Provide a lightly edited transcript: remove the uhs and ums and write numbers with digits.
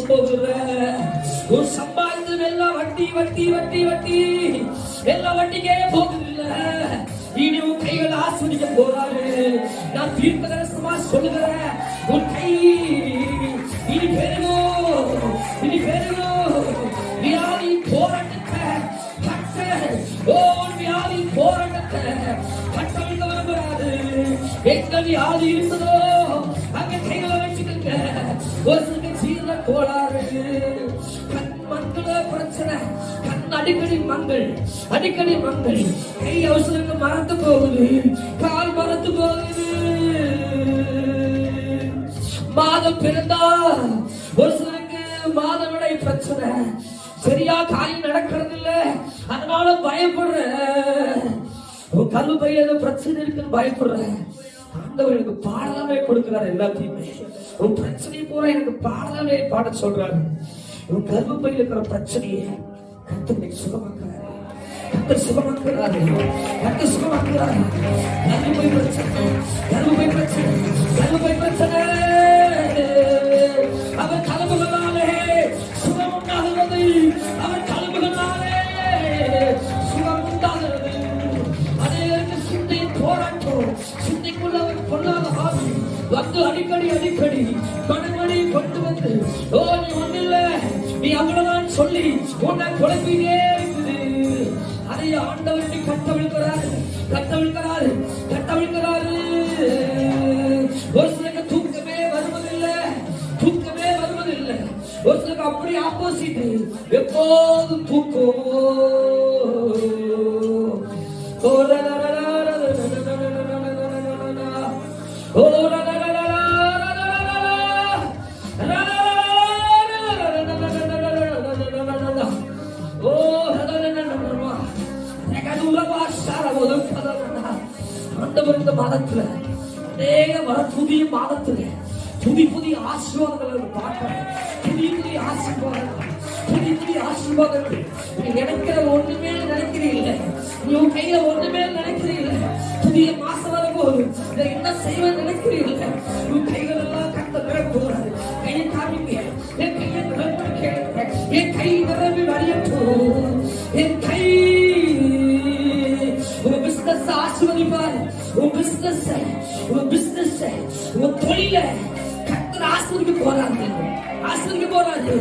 போகிற உன் சம்பாதித்தது எல்லாம் வட்டி வட்டி வட்டி வட்டி எல்லாம் வட்டிக்கே போகுதில்ல. இனி உன் கைகள் ஆஸ்வதிக்க போறாரு. நான் தீர்க்க தரிசனமா சொல்லுகிறேன், உன் கை இனி பெருகும், இனி பெருகும். வியாதி போராட்டத்தை வியாதி போராட்டத்தை கட்டவிழ்க்க வரக்கூடாது. எங்க வியாதி இருந்ததோ அங்க கைகளை வச்சுக்கங்க. ஒரு சில சீர கோளாறு, கண் மங்கள பிரச்சனை, கண் அடிக்கடி மங்கள், அடிக்கடி மங்கள். கை அவசரங்க மறந்து போகுது, கால் மறந்து போகுது. மாதம் பிறந்தா ஒரு சிலருக்கு மாதவிடை பிரச்சனை, சரியா காரியம் நடக்கிறது இல்ல, அதனால பயப்படுற. கல்வி பையில ஏதோ பிரச்சனை இருக்குன்னு பயப்படுற. ஆண்டவர் எனக்கு பாடலாமே கொடுக்கிறார். எல்லாத்தையுமே உன் பிரச்சனை பூரா எனக்கு பாடலாமே பாட சொல்றாரு. உன் கல்வி பையில இருக்கிற பிரச்சனையை கர்த்தர் சுகமாக்குறாரு, கர்த்தர் சுகமாக்குறாரு, கர்த்தர் சுகமாக்குறாரு. கல்வி பிரச்சனை, கல்வி பிரச்சனை, கல்வி பிரச்சனை அவர் கலவுகளாலே சுகம் உண்டாகிறது. அவர் கலவுகளாலே சுகம் உண்டாகிறது. அதே சிந்தையை போராட்டம், சிந்தைக்குள்ள அவர் பொல்லாத ஆவி வந்து அடிக்கடி அடிக்கடி மனமணி கொண்டு வந்து, ஓ நீ ஒன்றில்ல, நீ அவ்வளவுதான் சொல்லி உன்னை குழப்பிட்டே இருக்குது. அதை ஆண்டவருக்கு கட்டவிழ்க்கிறாரு, கட்டவிழ்க்கிறாரு, கட்டவிழ்க்கிறாரு. ஒரு சிலருக்கு தூக்கமே வருவதில்லை, தூக்கமே வருவதில்லை. ஒரு சிலருக்கு அப்படி ஆப்போசிட், எப்போதும் தூக்கம். இந்த மாதத்துல அநேக வர புதிய மாதத்துல புதிய புதிய ஆசீர்வாதங்களை பார்க்கிறேன். புதிய புதிய ஆசீர்வாதங்கள், புதிய புதிய ஆசீர்வாதங்கள். நீ நினைக்கிற ஒண்ணுமே நினைக்கிறீங்க, நீ உன் கையில ஒண்ணுமே நினைக்கிறீங்க. புதிய மாசம் வரும்போது என்ன செய்வேன் நினைக்கிறீங்க. உன் கைகள் எல்லாம் கட்ட நிரப்புகிறாரு. கையை காமிங்க, என் கையை நிரப்பி கேளுங்க. என் கை நிரம்பி வழியட்டும். என் கை உங்க பிசினஸ் ஆசீர்வதிப்பார். உன் பிசினஸ், உன் பிசினஸ், உன் தொழில கர்த்தர் ஆசீர்வதிக்க போறாரு, ஆசீர்வதிக்க போறாரு.